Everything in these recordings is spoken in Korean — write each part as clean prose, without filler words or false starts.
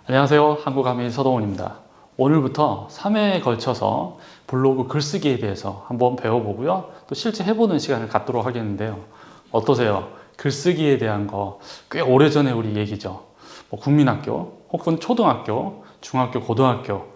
안녕하세요. 한국아메이 서동원입니다. 오늘부터 3회에 걸쳐서 블로그 글쓰기에 대해서 한번 배워보고요. 또 실제 해보는 시간을 갖도록 하겠는데요. 어떠세요? 글쓰기에 대한 거 꽤 오래전에 우리 얘기죠. 뭐 국민학교, 혹은 초등학교, 중학교, 고등학교,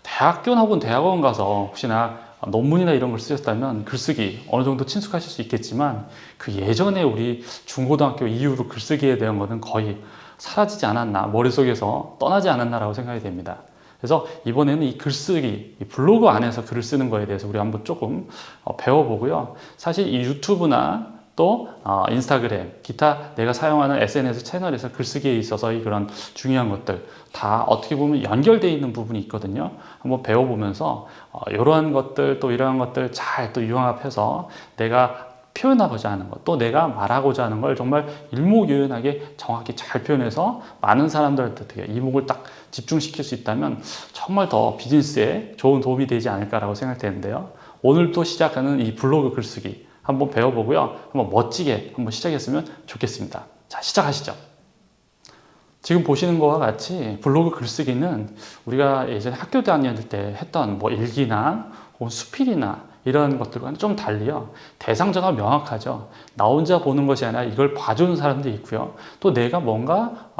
대학교나 혹은 대학원 가서 혹시나 논문이나 이런 걸 쓰셨다면 글쓰기 어느 정도 친숙하실 수 있겠지만 그 예전에 우리 중고등학교 이후로 글쓰기에 대한 거는 거의 사라지지 않았나, 머릿속에서 떠나지 않았나라고 생각이 됩니다. 그래서 이번에는 이 글쓰기, 이 블로그 안에서 글을 쓰는 거에 대해서 우리 한번 조금 배워보고요. 사실 이 유튜브나 또 인스타그램, 기타 내가 사용하는 SNS 채널에서 글쓰기에 있어서의 그런 중요한 것들 다 어떻게 보면 연결되어 있는 부분이 있거든요. 한번 배워보면서 이러한 것들 또 이러한 것들 잘 또 융합해서 내가 표현하고자 하는 것, 또 내가 말하고자 하는 걸 정말 일목요연하게 정확히 잘 표현해서 많은 사람들한테 어떻게 이목을 딱 집중시킬 수 있다면 정말 더 비즈니스에 좋은 도움이 되지 않을까라고 생각되는데요. 오늘도 시작하는 이 블로그 글쓰기 한번 배워보고요. 한번 멋지게 한번 시작했으면 좋겠습니다. 자, 시작하시죠. 지금 보시는 것과 같이 블로그 글쓰기는 우리가 예전에 학교 다닐 때 했던 뭐 일기나 혹은 수필이나 이런 것들과는 좀 달리요. 대상자가 명확하죠. 나 혼자 보는 것이 아니라 이걸 봐주는 사람들이 있고요. 또 내가 뭔가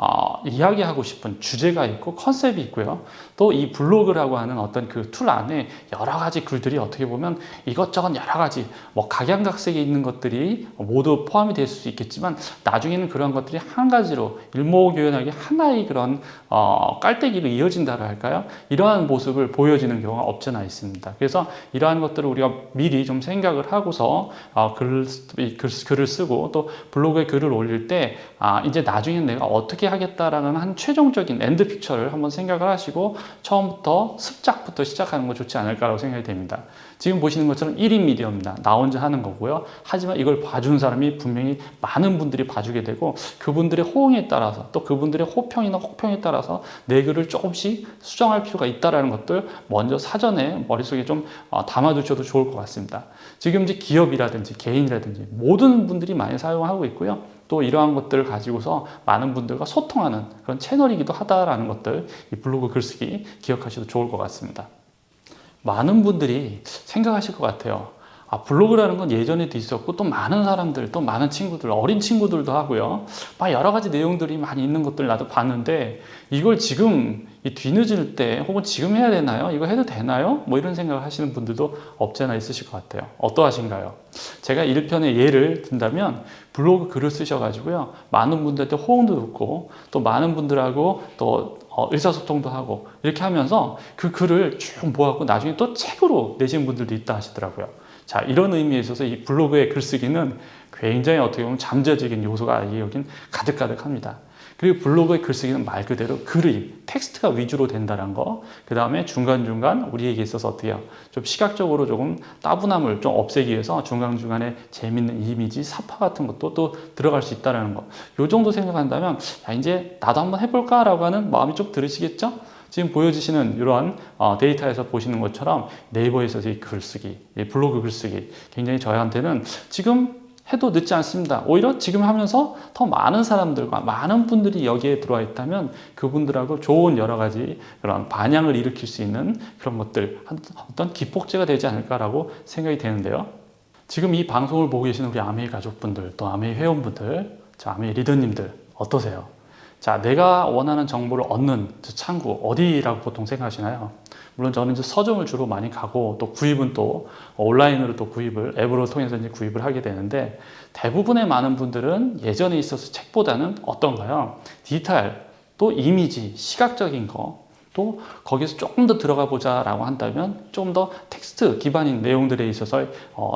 이야기하고 싶은 주제가 있고 컨셉이 있고요. 또 이 블로그라고 하는 어떤 그 툴 안에 여러 가지 글들이 어떻게 보면 이것저것 여러 가지 뭐 각양각색에 있는 것들이 모두 포함이 될 수 있겠지만 나중에는 그런 것들이 한 가지로 일목요연하게 하나의 그런 깔때기로 이어진다고 할까요? 이러한 모습을 보여지는 경우가 없지 않아 있습니다. 그래서 이러한 것들을 우리가 미리 좀 생각을 하고서 글을 쓰고 또 블로그에 글을 올릴 때 이제 나중에 내가 어떻게 하겠다라는 한 최종적인 엔드 픽처를 한번 생각을 하시고 처음부터 습작부터 시작하는 거 좋지 않을까라고 생각이 됩니다. 지금 보시는 것처럼 1인 미디어입니다. 나 혼자 하는 거고요. 하지만 이걸 봐주는 사람이 분명히 많은 분들이 봐주게 되고 그분들의 호응에 따라서 또 그분들의 호평이나 혹평에 따라서 내 글을 조금씩 수정할 필요가 있다는 것들 먼저 사전에 머릿속에 좀 담아두셔도 좋을 것 같습니다. 지금 이제 기업이라든지 개인이라든지 모든 분들이 많이 사용하고 있고요. 또 이러한 것들을 가지고서 많은 분들과 소통하는 그런 채널이기도 하다라는 것들 이 블로그 글쓰기 기억하셔도 좋을 것 같습니다. 많은 분들이 생각하실 것 같아요. 블로그라는 건 예전에도 있었고 또 많은 사람들, 또 많은 친구들, 어린 친구들도 하고요. 막 여러 가지 내용들이 많이 있는 것들 나도 봤는데 이걸 지금 이 뒤늦을 때 혹은 지금 해야 되나요? 이거 해도 되나요? 뭐 이런 생각을 하시는 분들도 없지 않아 있으실 것 같아요. 어떠하신가요? 제가 1편의 예를 든다면 블로그 글을 쓰셔가지고요. 많은 분들한테 호응도 듣고 또 많은 분들하고 또 의사소통도 하고 이렇게 하면서 그 글을 쭉 모아갖고 나중에 또 책으로 내신 분들도 있다 하시더라고요. 자, 이런 의미에 있어서 이 블로그의 글쓰기는 굉장히 어떻게 보면 잠재적인 요소가 여긴 가득가득합니다. 그리고 블로그의 글쓰기는 말 그대로 글의 텍스트가 위주로 된다는 거. 그 다음에 중간중간 우리에게 있어서 어떻게 해요? 좀 시각적으로 조금 따분함을 좀 없애기 위해서 중간중간에 재밌는 이미지, 사파 같은 것도 또 들어갈 수 있다는 거. 요 정도 생각한다면 야, 이제 나도 한번 해볼까라고 하는 마음이 좀 들으시겠죠? 지금 보여주시는 이러한 데이터에서 보시는 것처럼 네이버에서의 글쓰기, 블로그 글쓰기 굉장히 저희한테는 지금 해도 늦지 않습니다. 오히려 지금 하면서 더 많은 사람들과 많은 분들이 여기에 들어와 있다면 그분들하고 좋은 여러 가지 그런 반향을 일으킬 수 있는 그런 것들, 어떤 기폭제가 되지 않을까라고 생각이 되는데요. 지금 이 방송을 보고 계시는 우리 아메이 가족분들, 또 아메이 회원분들, 아메이 리더님들 어떠세요? 자, 내가 원하는 정보를 얻는 창구 어디라고 보통 생각하시나요? 물론 저는 이제 서점을 주로 많이 가고 또 구입은 또 온라인으로 또 구입을 앱으로 통해서 이제 구입을 하게 되는데 대부분의 많은 분들은 예전에 있어서 책보다는 어떤가요? 디지털 또 이미지 시각적인 거 또 거기서 조금 더 들어가 보자 라고 한다면 조금 더 텍스트 기반인 내용들에 있어서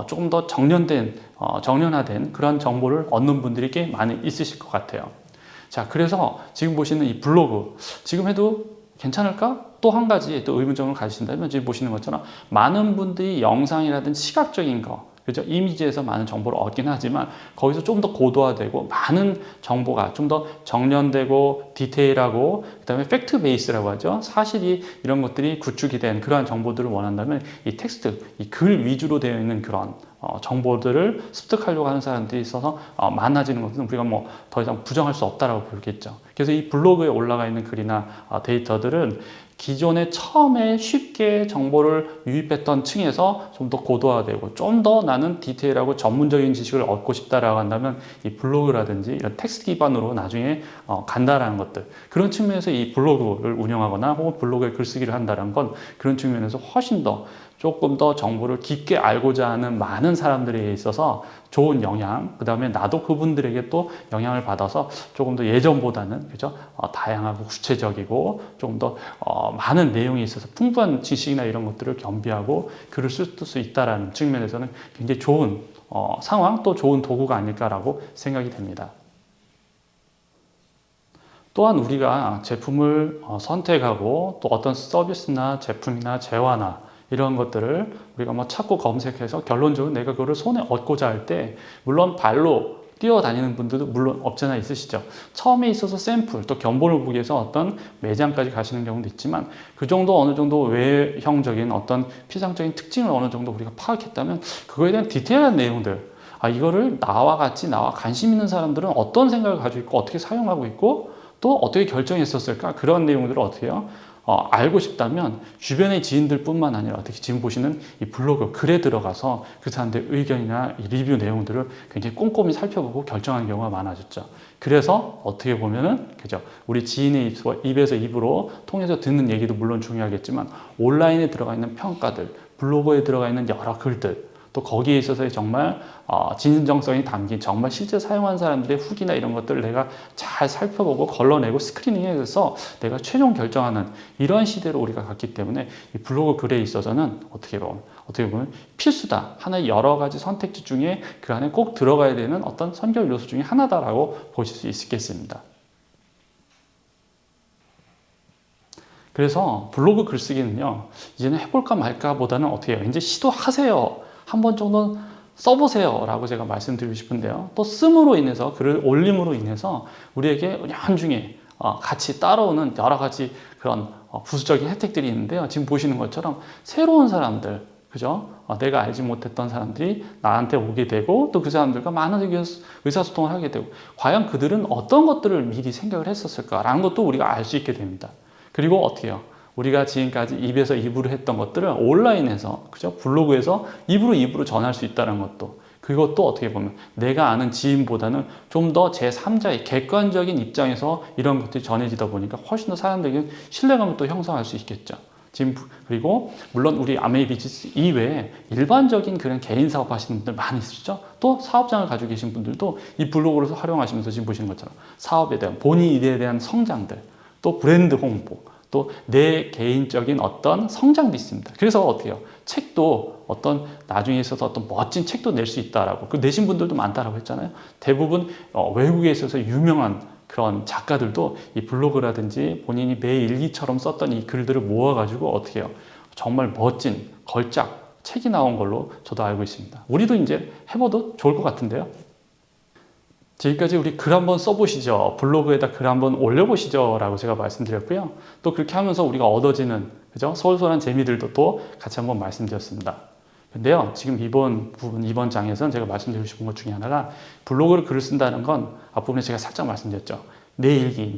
조금 더 정연화된 그런 정보를 얻는 분들이 꽤 많이 있으실 것 같아요. 자, 그래서 지금 보시는 이 블로그 지금 해도 괜찮을까? 또 한 가지 또 의문점을 가지신다면 지금 보시는 것처럼 많은 분들이 영상이라든지 시각적인 거 그죠? 이미지에서 많은 정보를 얻긴 하지만 거기서 좀 더 고도화되고 많은 정보가 좀 더 정련되고 디테일하고 그다음에 팩트 베이스라고 하죠. 사실이 이런 것들이 구축이 된 그러한 정보들을 원한다면 이 텍스트, 이 글 위주로 되어 있는 그런 정보들을 습득하려고 하는 사람들이 있어서 많아지는 것은 우리가 뭐 더 이상 부정할 수 없다라고 보겠죠. 그래서 이 블로그에 올라가 있는 글이나 데이터들은 기존에 처음에 쉽게 정보를 유입했던 층에서 좀 더 고도화되고 좀 더 나는 디테일하고 전문적인 지식을 얻고 싶다라고 한다면 이 블로그라든지 이런 텍스트 기반으로 나중에 간다라는 것들, 그런 측면에서 이 블로그를 운영하거나 혹은 블로그에 글쓰기를 한다는 건 그런 측면에서 훨씬 더 조금 더 정보를 깊게 알고자 하는 많은 사람들에 있어서 좋은 영향, 그 다음에 나도 그분들에게 또 영향을 받아서 조금 더 예전보다는 그죠? 다양하고 구체적이고 조금 더 많은 내용이 있어서 풍부한 지식이나 이런 것들을 겸비하고 글을 쓸 수 있다라는 측면에서는 굉장히 좋은 상황, 또 좋은 도구가 아닐까라고 생각이 됩니다. 또한 우리가 제품을 선택하고 또 어떤 서비스나 제품이나 재화나 이런 것들을 우리가 뭐 찾고 검색해서 결론적으로 내가 그거를 손에 얻고자 할 때 물론 발로 뛰어다니는 분들도 물론 없잖아 있으시죠. 처음에 있어서 샘플 또 견본을 보기 위해서 어떤 매장까지 가시는 경우도 있지만 그 정도 어느 정도 외형적인 어떤 피상적인 특징을 어느 정도 우리가 파악했다면 그거에 대한 디테일한 내용들, 이거를 나와 관심 있는 사람들은 어떤 생각을 가지고 있고 어떻게 사용하고 있고 또 어떻게 결정했었을까? 그런 내용들을 어떻게 해요? 알고 싶다면 주변의 지인들 뿐만 아니라 어떻게 지금 보시는 이 블로그 글에 들어가서 그 사람들의 의견이나 리뷰 내용들을 굉장히 꼼꼼히 살펴보고 결정하는 경우가 많아졌죠. 그래서 어떻게 보면은 그죠? 우리 지인의 입에서 입으로 통해서 듣는 얘기도 물론 중요하겠지만 온라인에 들어가 있는 평가들, 블로그에 들어가 있는 여러 글들, 또 거기에 있어서의 정말 진정성이 담긴 정말 실제 사용한 사람들의 후기나 이런 것들을 내가 잘 살펴보고 걸러내고 스크리닝해서 내가 최종 결정하는 이런 시대로 우리가 갔기 때문에 이 블로그 글에 있어서는 어떻게 보면 필수다. 하나의 여러 가지 선택지 중에 그 안에 꼭 들어가야 되는 어떤 선결 요소 중에 하나다라고 보실 수 있겠습니다. 그래서 블로그 글쓰기는요, 이제는 해볼까 말까 보다는 어떻게 해요? 이제 시도하세요. 한 번 정도는 써보세요 라고 제가 말씀드리고 싶은데요. 또 씀으로 인해서 글을 올림으로 인해서 우리에게 나중에 같이 따라오는 여러 가지 그런 부수적인 혜택들이 있는데요. 지금 보시는 것처럼 새로운 사람들, 그죠? 내가 알지 못했던 사람들이 나한테 오게 되고 또 그 사람들과 많은 의사소통을 하게 되고 과연 그들은 어떤 것들을 미리 생각을 했었을까라는 것도 우리가 알 수 있게 됩니다. 그리고 어떻게 해요? 우리가 지금까지 입에서 입으로 했던 것들을 온라인에서, 그죠? 블로그에서 입으로 전할 수 있다는 것도, 그것도 어떻게 보면 내가 아는 지인보다는 좀 더 제3자의 객관적인 입장에서 이런 것들이 전해지다 보니까 훨씬 더 사람들에게 신뢰감을 또 형성할 수 있겠죠. 지금 그리고 물론 우리 아메이 비즈니스 이외에 일반적인 그런 개인 사업 하시는 분들 많이 있으시죠. 또 사업장을 가지고 계신 분들도 이 블로그를 활용하시면서 지금 보시는 것처럼 사업에 대한 본인 일에 대한 성장들, 또 브랜드 홍보, 또 내 개인적인 어떤 성장도 있습니다. 그래서 어떻게 해요? 책도 어떤 나중에 있어서 어떤 멋진 책도 낼 수 있다라고, 그 내신 분들도 많다라고 했잖아요. 대부분 외국에 있어서 유명한 그런 작가들도 이 블로그라든지 본인이 매 일기처럼 썼던 이 글들을 모아가지고 어떻게 해요? 정말 멋진 걸작 책이 나온 걸로 저도 알고 있습니다. 우리도 이제 해봐도 좋을 것 같은데요. 지금까지 우리 글 한번 써보시죠. 블로그에다 글 한번 올려보시죠. 라고 제가 말씀드렸고요. 또 그렇게 하면서 우리가 얻어지는, 그죠? 솔솔한 재미들도 또 같이 한번 말씀드렸습니다. 근데요, 지금 이번 장에서는 제가 말씀드리고 싶은 것 중에 하나가 블로그를 글을 쓴다는 건 앞부분에 제가 살짝 말씀드렸죠. 내 일기,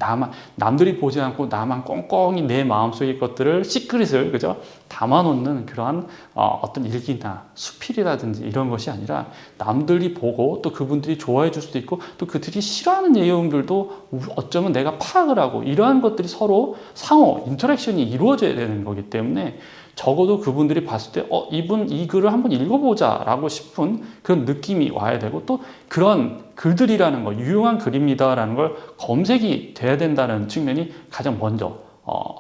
남들이 보지 않고 나만 꽁꽁이 내 마음속의 것들을 시크릿을, 그죠? 담아놓는 그러한 어떤 일기나 수필이라든지 이런 것이 아니라 남들이 보고 또 그분들이 좋아해 줄 수도 있고 또 그들이 싫어하는 내용들도 어쩌면 내가 파악을 하고 이러한 것들이 서로 상호 인터랙션이 이루어져야 되는 거기 때문에 적어도 그분들이 봤을 때 이분 이 글을 한번 읽어보자 라고 싶은 그런 느낌이 와야 되고 또 그런 글들이라는 거, 유용한 글입니다라는 걸 검색이 돼야 된다는 측면이 가장 먼저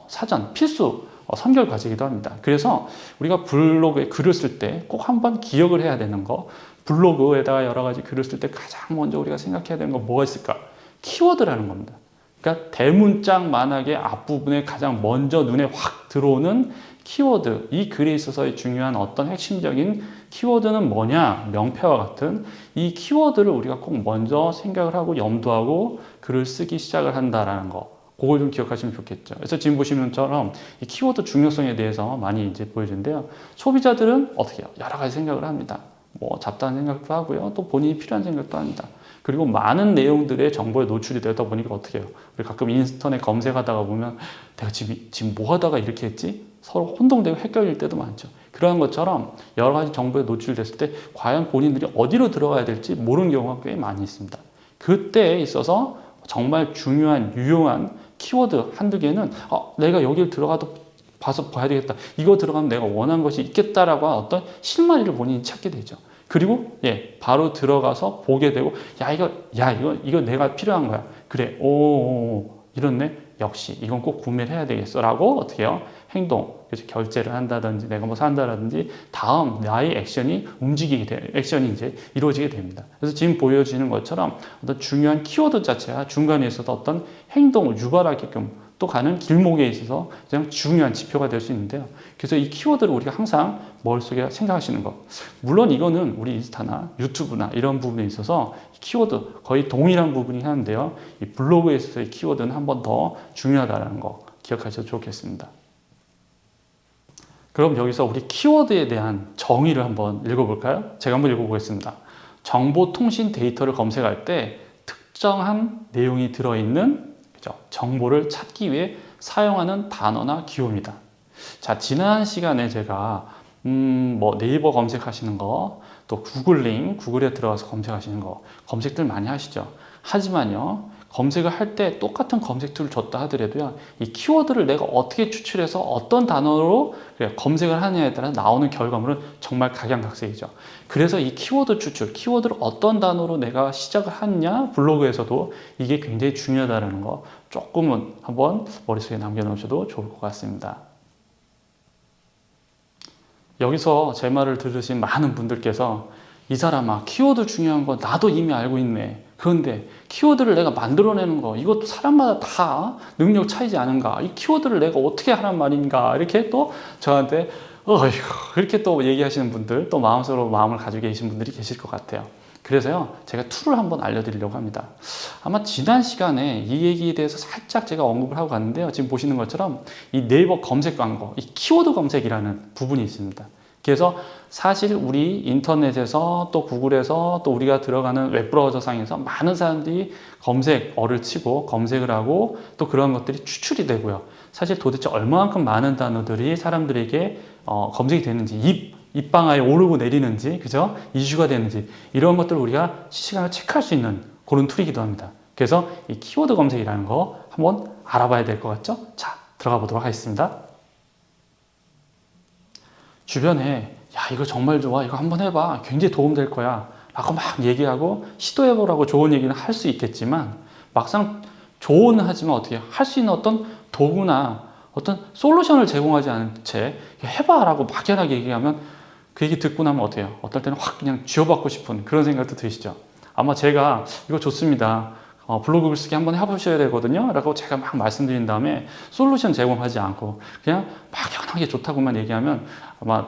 사전 필수 선결 과제이기도 합니다. 그래서 우리가 블로그에 글을 쓸 때 꼭 한번 기억을 해야 되는 거, 블로그에다가 여러 가지 글을 쓸 때 가장 먼저 우리가 생각해야 되는 건 뭐가 있을까? 키워드라는 겁니다. 그러니까 대문짝 만약에 앞부분에 가장 먼저 눈에 확 들어오는 키워드, 이 글에 있어서의 중요한 어떤 핵심적인 키워드는 뭐냐? 명패와 같은 이 키워드를 우리가 꼭 먼저 생각을 하고 염두하고 글을 쓰기 시작을 한다라는 거. 그걸 좀 기억하시면 좋겠죠. 그래서 지금 보시는 것처럼 이 키워드 중요성에 대해서 많이 이제 보여주는데요. 소비자들은 어떻게 해요? 여러 가지 생각을 합니다. 뭐 잡다한 생각도 하고요. 또 본인이 필요한 생각도 합니다. 그리고 많은 내용들의 정보에 노출이 되다 보니까 어떻게 해요? 우리 가끔 인터넷 검색하다가 보면 내가 지금 뭐 하다가 이렇게 했지? 서로 혼동되고 헷갈릴 때도 많죠. 그런 것처럼 여러 가지 정보에 노출됐을 때 과연 본인들이 어디로 들어가야 될지 모르는 경우가 꽤 많이 있습니다. 그때에 있어서 정말 중요한 유용한 키워드 한두 개는 내가 여기를 들어가도 봐서 봐야 되겠다. 이거 들어가면 내가 원하는 것이 있겠다라고 하는 어떤 실마리를 본인이 찾게 되죠. 그리고 바로 들어가서 보게 되고 이거 내가 필요한 거야. 그래. 이렇네. 역시 이건 꼭 구매를 해야 되겠어라고 어떻게 해요? 행동, 그래서 결제를 한다든지 내가 뭐 산다든지 다음 나의 액션이 액션이 이제 이루어지게 됩니다. 그래서 지금 보여지는 것처럼 어떤 중요한 키워드 자체가 중간에 있어서 어떤 행동을 유발하게끔 또 가는 길목에 있어서 가장 중요한 지표가 될 수 있는데요. 그래서 이 키워드를 우리가 항상 머릿속에 생각하시는 것. 물론 이거는 우리 인스타나 유튜브나 이런 부분에 있어서 키워드 거의 동일한 부분이 하는데요. 이 블로그에 있어서의 키워드는 한 번 더 중요하다는 거 기억하셔도 좋겠습니다. 그럼 여기서 우리 키워드에 대한 정의를 한번 읽어볼까요? 제가 한번 읽어보겠습니다. 정보통신 데이터를 검색할 때 특정한 내용이 들어있는 정보를 찾기 위해 사용하는 단어나 기호입니다. 자, 지난 시간에 제가 뭐 네이버 검색하시는 거, 또 구글에 들어가서 검색하시는 거 검색들 많이 하시죠. 하지만요, 검색을 할 때 똑같은 검색 툴을 줬다 하더라도요, 이 키워드를 내가 어떻게 추출해서 어떤 단어로 검색을 하느냐에 따라 나오는 결과물은 정말 각양각색이죠. 그래서 이 키워드 추출, 키워드를 어떤 단어로 내가 시작을 하느냐, 블로그에서도 이게 굉장히 중요하다는 거 조금은 한번 머릿속에 남겨놓으셔도 좋을 것 같습니다. 여기서 제 말을 들으신 많은 분들께서 이 사람아, 키워드 중요한 거 나도 이미 알고 있네. 그런데 키워드를 내가 만들어내는 거 이것도 사람마다 다 능력 차이지 않은가? 이 키워드를 내가 어떻게 하란 말인가? 이렇게 또 저한테 이렇게 또 얘기하시는 분들, 또 마음속으로 마음을 가지고 계신 분들이 계실 것 같아요. 그래서요, 제가 툴을 한번 알려드리려고 합니다. 아마 지난 시간에 이 얘기에 대해서 살짝 제가 언급을 하고 갔는데요. 지금 보시는 것처럼 이 네이버 검색 광고, 이 키워드 검색이라는 부분이 있습니다. 그래서 사실 우리 인터넷에서 또 구글에서 또 우리가 들어가는 웹브라우저 상에서 많은 사람들이 검색어를 치고 검색을 하고 또 그런 것들이 추출이 되고요. 사실 도대체 얼마만큼 많은 단어들이 사람들에게 검색이 되는지, 입방아에 오르고 내리는지, 그죠? 이슈가 되는지, 이런 것들을 우리가 실시간으로 체크할 수 있는 그런 툴이기도 합니다. 그래서 이 키워드 검색이라는 거 한번 알아봐야 될 것 같죠? 자, 들어가 보도록 하겠습니다. 주변에 이거 정말 좋아, 이거 한번 해봐, 굉장히 도움될 거야 라고 막 얘기하고 시도해보라고 좋은 얘기는 할 수 있겠지만 막상 조언은 하지만 어떻게 할 수 있는 어떤 도구나 어떤 솔루션을 제공하지 않은 채 해봐 라고 막연하게 얘기하면 그 얘기 듣고 나면 어때요? 어떨 때는 확 그냥 쥐어받고 싶은 그런 생각도 드시죠. 아마 제가 이거 좋습니다, 블로그 글쓰기 한번 해보셔야 되거든요 라고 제가 막 말씀드린 다음에 솔루션 제공하지 않고 그냥 막연하게 좋다고만 얘기하면 아마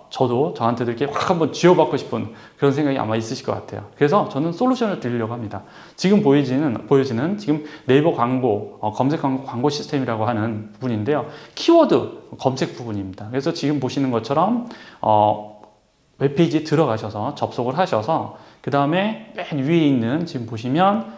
저도 저한테도 이렇게 확 한번 쥐어받고 싶은 그런 생각이 아마 있으실 것 같아요. 그래서 저는 솔루션을 드리려고 합니다. 지금 보여지는 지금 네이버 광고, 검색 광고 시스템이라고 하는 부분인데요. 키워드 검색 부분입니다. 그래서 지금 보시는 것처럼 웹페이지에 들어가셔서 접속을 하셔서 그 다음에 맨 위에 있는 지금 보시면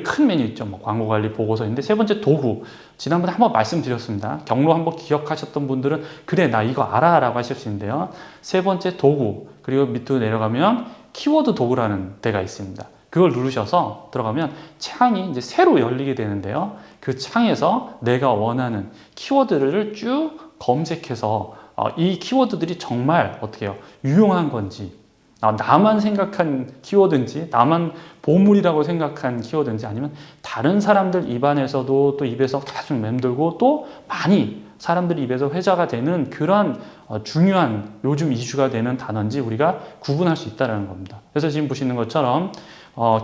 큰 메뉴 있죠. 뭐 광고 관리 보고서인데 세 번째 도구. 지난번에 한번 말씀드렸습니다. 경로 한번 기억하셨던 분들은 그래 나 이거 알아 라고 하실 수 있는데요. 세 번째 도구, 그리고 밑으로 내려가면 키워드 도구라는 데가 있습니다. 그걸 누르셔서 들어가면 창이 이제 새로 열리게 되는데요. 그 창에서 내가 원하는 키워드를 쭉 검색해서 이 키워드들이 정말 어떻게 해요? 유용한 건지, 나만 생각한 키워드인지, 나만 보물이라고 생각한 키워드인지, 아니면 다른 사람들 입안에서도 또 입에서 계속 맴돌고 또 많이 사람들이 입에서 회자가 되는 그러한 중요한 요즘 이슈가 되는 단어인지 우리가 구분할 수 있다는 겁니다. 그래서 지금 보시는 것처럼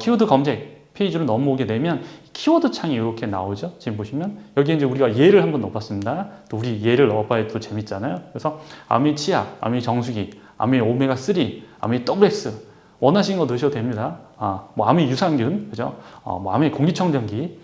키워드 검색 페이지로 넘어오게 되면 키워드 창이 이렇게 나오죠. 지금 보시면 여기 이제 우리가 예를 한번 넣어봤습니다. 또 우리 예를 넣어봐야 또 재밌잖아요. 그래서 아미 치약, 아미 정수기, 아미 오메가3, 아미 WX 원하시는 거 넣으셔도 됩니다. 뭐 아미 유산균, 그죠? 뭐 아미 공기청정기.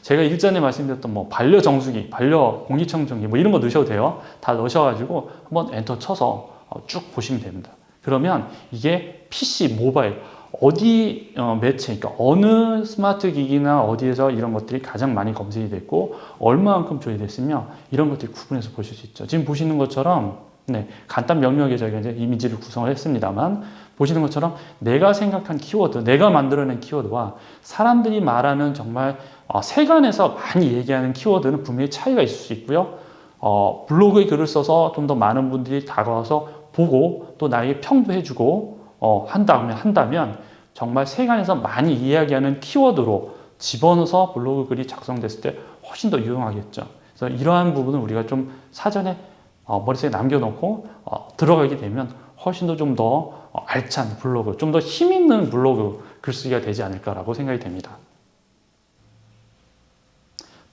제가 일전에 말씀드렸던 뭐 반려 정수기, 반려 공기청정기 뭐 이런 거 넣으셔도 돼요. 다 넣으셔가지고 한번 엔터 쳐서 쭉 보시면 됩니다. 그러면 이게 PC, 모바일 어디 매체, 그러니까 어느 스마트 기기나 어디에서 이런 것들이 가장 많이 검색이 됐고 얼마만큼 조회됐으며 이런 것들이 구분해서 보실 수 있죠. 지금 보시는 것처럼 간단 명료하게 저희가 이제 이미지를 구성을 했습니다만 보시는 것처럼 내가 생각한 키워드, 내가 만들어낸 키워드와 사람들이 말하는 정말 세간에서 많이 얘기하는 키워드는 분명히 차이가 있을 수 있고요. 블로그에 글을 써서 좀 더 많은 분들이 다가와서 보고 또 나에게 평도 해주고 한다면 정말 세간에서 많이 이야기하는 키워드로 집어넣어서 블로그 글이 작성됐을 때 훨씬 더 유용하겠죠. 그래서 이러한 부분을 우리가 좀 사전에 머릿속에 남겨놓고 들어가게 되면 훨씬 더 좀 더 알찬 블로그, 좀 더 힘있는 블로그 글쓰기가 되지 않을까라고 생각이 됩니다.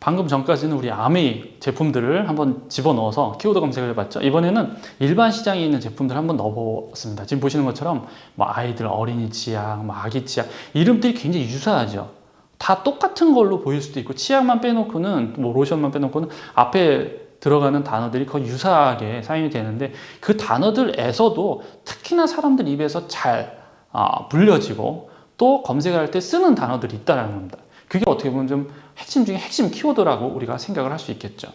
방금 전까지는 우리 아메이 제품들을 한번 집어넣어서 키워드 검색을 해봤죠. 이번에는 일반 시장에 있는 제품들 한번 넣어봤습니다. 지금 보시는 것처럼 뭐 아이들 어린이 치약, 뭐 아기 치약 이름들이 굉장히 유사하죠. 다 똑같은 걸로 보일 수도 있고 치약만 빼놓고는 뭐 로션만 빼놓고는 앞에 들어가는 단어들이 거의 유사하게 사용이 되는데 그 단어들에서도 특히나 사람들 입에서 잘 불려지고 또 검색을 할 때 쓰는 단어들이 있다는 겁니다. 그게 어떻게 보면 좀 핵심 중에 핵심 키워드라고 우리가 생각을 할 수 있겠죠.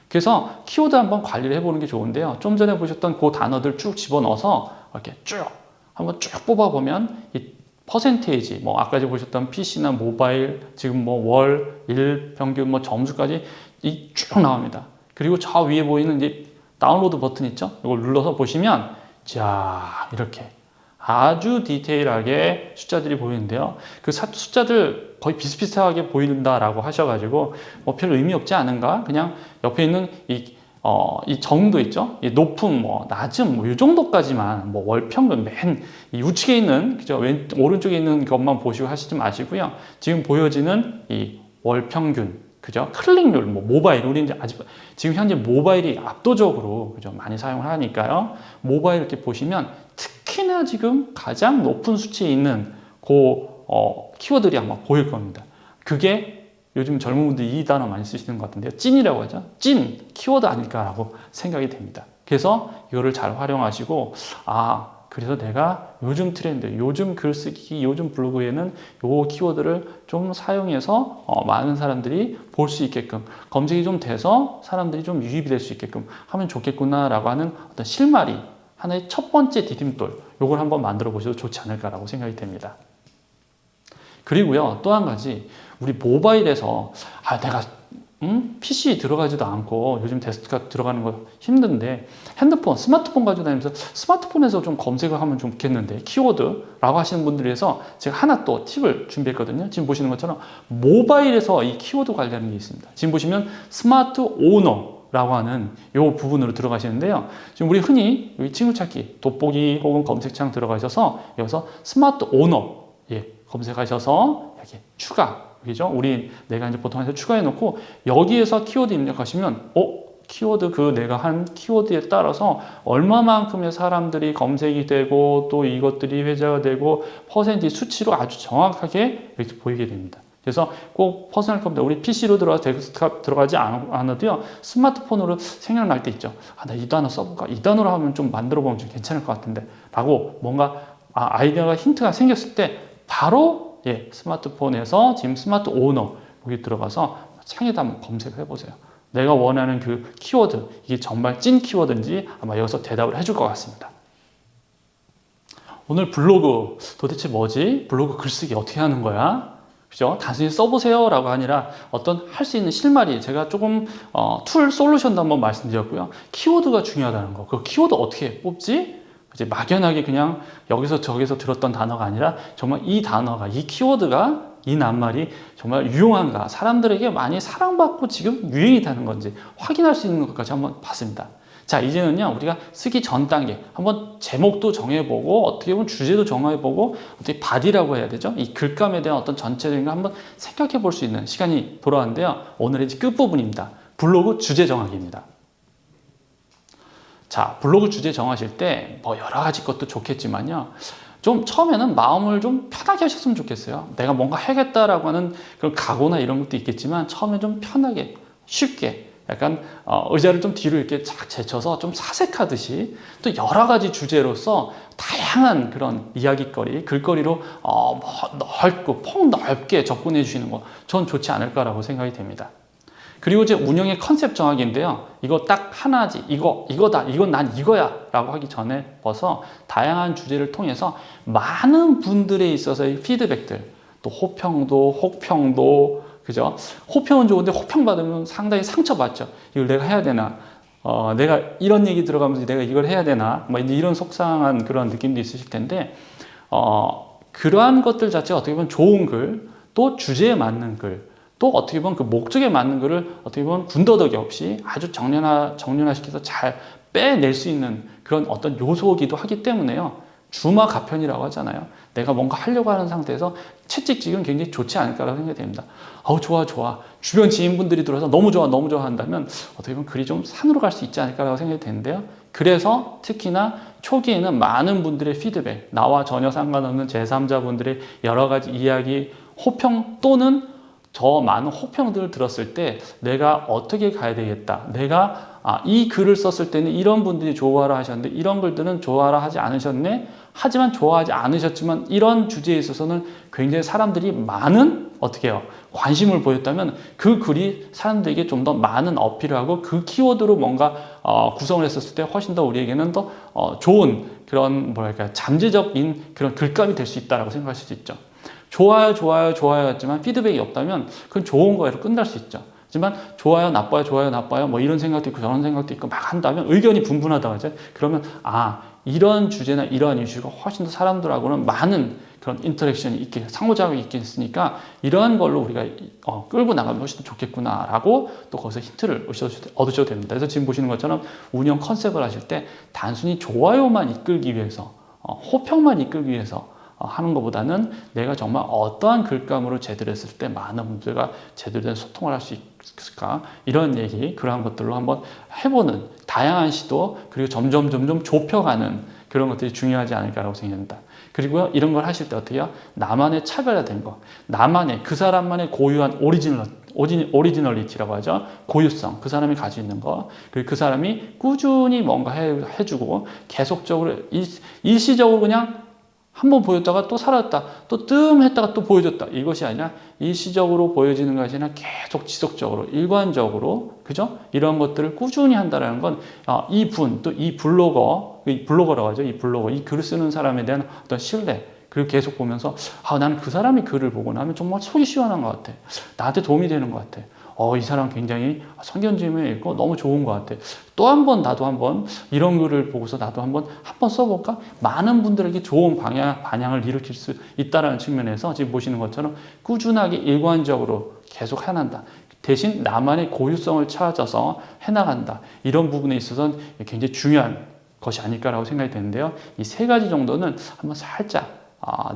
그래서 키워드 한번 관리를 해보는 게 좋은데요. 좀 전에 보셨던 그 단어들 쭉 집어넣어서 이렇게 쭉 한번 쭉 뽑아보면 이 퍼센테이지, 뭐 아까 보셨던 PC나 모바일, 지금 뭐 월, 일, 평균, 뭐 점수까지 이 쭉 나옵니다. 그리고 저 위에 보이는 이제 다운로드 버튼 있죠? 이걸 눌러서 보시면 자 이렇게 아주 디테일하게 숫자들이 보이는데요. 그 숫자들 거의 비슷비슷하게 보인다라고 하셔가지고 뭐 별 의미 없지 않은가? 그냥 옆에 있는 이 정도 있죠? 이 높음, 뭐 낮음, 뭐 이 정도까지만 뭐 월 평균 맨 이 우측에 있는 그죠? 오른쪽에 있는 것만 보시고 하시지 마시고요. 지금 보여지는 이 월 평균. 그죠? 클릭률, 뭐 모바일, 우리 이제 아직 지금 현재 모바일이 압도적으로 그죠? 많이 사용을 하니까요. 모바일 이렇게 보시면 특히나 지금 가장 높은 수치에 있는 키워드들이 아마 보일 겁니다. 그게 요즘 젊은 분들이 이 단어 많이 쓰시는 것 같은데요. 찐이라고 하죠. 찐 키워드 아닐까라고 생각이 됩니다. 그래서 이거를 잘 활용하시고 그래서 내가 요즘 트렌드, 요즘 글쓰기, 요즘 블로그에는 요 키워드를 좀 사용해서 많은 사람들이 볼 수 있게끔 검색이 좀 돼서 사람들이 좀 유입이 될 수 있게끔 하면 좋겠구나라고 하는 어떤 실마리, 하나의 첫 번째 디딤돌, 요걸 한번 만들어 보셔도 좋지 않을까라고 생각이 됩니다. 그리고요, 또 한 가지, 우리 모바일에서 내가 PC 들어가지도 않고 요즘 데스크탑 들어가는 거 힘든데 핸드폰, 스마트폰 가지고 다니면서 스마트폰에서 좀 검색을 하면 좋겠는데 키워드라고 하시는 분들을 위해서 제가 하나 또 팁을 준비했거든요. 지금 보시는 것처럼 모바일에서 이 키워드 관리하는 게 있습니다. 지금 보시면 스마트 오너라고 하는 이 부분으로 들어가시는데요. 지금 우리 흔히 여기 친구 찾기, 돋보기 혹은 검색창 들어가셔서 여기서 스마트 오너 검색하셔서 여기 추가, 그죠? 우리 내가 이제 보통 해서 추가해 놓고 여기에서 키워드 입력하시면 키워드 내가 한 키워드에 따라서 얼마만큼의 사람들이 검색이 되고 또 이것들이 회자가 되고 퍼센트 수치로 아주 정확하게 이렇게 보이게 됩니다. 그래서 꼭 퍼스널 컴퓨터, 우리 PC로 들어가서 데스크탑 들어가지 않아도요, 스마트폰으로 생각날 때 있죠. 나 이 단어 써볼까? 이 단어로 하면 좀 만들어 보면 좀 괜찮을 것 같은데 라고 뭔가 아이디어가 힌트가 생겼을 때 바로 스마트폰에서 지금 스마트 오너 여기 들어가서 창에다 한번 검색을 해보세요. 내가 원하는 그 키워드, 이게 정말 찐 키워드인지 아마 여기서 대답을 해줄 것 같습니다. 오늘 블로그 도대체 뭐지? 블로그 글쓰기 어떻게 하는 거야? 그죠? 단순히 써보세요 라고 아니라 어떤 할 수 있는 실마리, 제가 조금 툴 솔루션도 한번 말씀드렸고요. 키워드가 중요하다는 거. 그 키워드 어떻게 뽑지? 이제 막연하게 그냥 여기서 저기서 들었던 단어가 아니라 정말 이 단어가, 이 키워드가, 이 낱말이 정말 유용한가, 사람들에게 많이 사랑받고 지금 유행이 되는 건지 확인할 수 있는 것까지 한번 봤습니다. 자, 이제는요, 우리가 쓰기 전 단계 한번 제목도 정해보고 어떻게 보면 주제도 정해보고 어떻게 바디라고 해야 되죠? 이 글감에 대한 어떤 전체적인 거 한번 생각해 볼 수 있는 시간이 돌아왔는데요. 오늘의 이제 끝부분입니다. 블로그 주제 정하기입니다. 자, 블로그 주제 정하실 때 뭐 여러 가지 것도 좋겠지만요. 좀 처음에는 마음을 좀 편하게 하셨으면 좋겠어요. 내가 뭔가 해야겠다라고 하는 그런 각오나 이런 것도 있겠지만 처음에 좀 편하게, 쉽게 약간 의자를 좀 뒤로 이렇게 착 제쳐서 좀 사색하듯이 또 여러 가지 주제로서 다양한 그런 이야기거리, 글거리로 뭐 넓고 폭넓게 접근해 주시는 거 전 좋지 않을까라고 생각이 됩니다. 그리고 이제 운영의 컨셉 정하기인데요. 이거 딱 하나지, 이거다, 이건 난 이거야 라고 하기 전에 벌써 다양한 주제를 통해서 많은 분들에 있어서의 피드백들, 또 호평도, 혹평도, 그죠? 호평은 좋은데 호평 받으면 상당히 상처받죠. 이걸 내가 해야 되나? 내가 이런 얘기 들어가면서 내가 이걸 해야 되나? 뭐 이런 속상한 그런 느낌도 있으실 텐데, 그러한 것들 자체가 어떻게 보면 좋은 글, 또 주제에 맞는 글, 또 어떻게 보면 그 목적에 맞는 글을 어떻게 보면 군더더기 없이 아주 정렬화시켜서 잘 빼낼 수 있는 그런 어떤 요소이기도 하기 때문에요. 주마가편이라고 하잖아요. 내가 뭔가 하려고 하는 상태에서 채찍질은 굉장히 좋지 않을까라고 생각이 됩니다. 좋아, 좋아. 주변 지인분들이 들어서 너무 좋아, 너무 좋아 한다면 어떻게 보면 글이 좀 산으로 갈 수 있지 않을까라고 생각이 되는데요. 그래서 특히나 초기에는 많은 분들의 피드백, 나와 전혀 상관없는 제3자분들의 여러 가지 이야기, 호평 또는 저 많은 호평들을 들었을 때 내가 어떻게 가야 되겠다. 내가 이 글을 썼을 때는 이런 분들이 좋아라 하셨는데 이런 글들은 좋아라 하지 않으셨네. 하지만 좋아하지 않으셨지만 이런 주제에 있어서는 굉장히 사람들이 많은 어떻게 해요? 관심을 보였다면 그 글이 사람들에게 좀 더 많은 어필을 하고 그 키워드로 뭔가 구성을 했었을 때 훨씬 더 우리에게는 더 좋은 그런 뭐랄까 잠재적인 그런 글감이 될 수 있다라고 생각하실 수 있죠. 좋아요, 좋아요, 좋아요 했지만 피드백이 없다면 그건 좋은 거예로 끝날 수 있죠. 하지만 좋아요, 나빠요, 좋아요, 나빠요 뭐 이런 생각도 있고 저런 생각도 있고 막 한다면 의견이 분분하다고 하죠. 그러면 이런 주제나 이러한 이슈가 훨씬 더 사람들하고는 많은 그런 인터랙션이 있게 상호작용이 있겠으니까 이러한 걸로 우리가 끌고 나가면 훨씬 더 좋겠구나라고 또 거기서 힌트를 얻으셔도 됩니다. 그래서 지금 보시는 것처럼 운영 컨셉을 하실 때 단순히 좋아요만 이끌기 위해서 호평만 이끌기 위해서 하는 것보다는 내가 정말 어떠한 글감으로 제대로 했을 때 많은 분들과 제대로 된 소통을 할 수 있을까 이런 얘기 그러한 것들로 한번 해보는 다양한 시도 그리고 점점 좁혀가는 그런 것들이 중요하지 않을까라고 생각합니다. 그리고요 이런 걸 하실 때 어떻게 해요? 나만의 차별화된 거 나만의 그 사람만의 고유한 오리지널리티라고 하죠. 고유성 그 사람이 가지고 있는 거 그리고 그 사람이 꾸준히 뭔가 해주고 계속적으로 일시적으로 그냥 한번 보였다가 또 사라졌다. 또 했다가 또 보여줬다. 이것이 아니라 일시적으로 보여지는 것이 아니라 계속 지속적으로 일관적으로 그죠? 이런 것들을 꾸준히 한다는 건 또 이 블로거라고 하죠. 이 블로거 이 글을 쓰는 사람에 대한 어떤 신뢰 그리고 계속 보면서 나는 그 사람이 글을 보고 나면 정말 속이 시원한 것 같아. 나한테 도움이 되는 것 같아. 이 사람 굉장히 성견지음에 읽고 너무 좋은 것 같아. 또 한 번 나도 한번 이런 글을 보고서 나도 한번 써볼까? 많은 분들에게 좋은 반향을 일으킬 수 있다는 측면에서 지금 보시는 것처럼 꾸준하게 일관적으로 계속 해난다. 대신 나만의 고유성을 찾아서 해나간다. 이런 부분에 있어서는 굉장히 중요한 것이 아닐까라고 생각이 되는데요. 이 세 가지 정도는 한번 살짝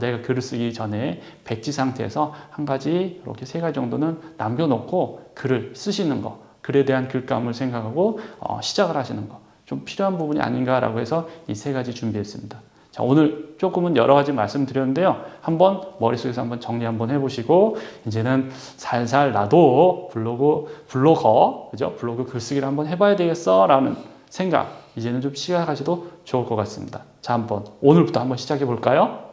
내가 글을 쓰기 전에 백지 상태에서 한 가지 이렇게 세 가지 정도는 남겨놓고 글을 쓰시는 거 글에 대한 글감을 생각하고 시작을 하시는 거 좀 필요한 부분이 아닌가라고 해서 이 세 가지 준비했습니다. 자, 오늘 조금은 여러 가지 말씀드렸는데요. 한번 머릿속에서 한번 정리 한번 해보시고 이제는 살살 나도 블로거 그죠? 블로그 글쓰기를 한번 해봐야 되겠어 라는 생각 이제는 좀 시작하셔도 좋을 것 같습니다. 자, 오늘부터 한번 시작해 볼까요?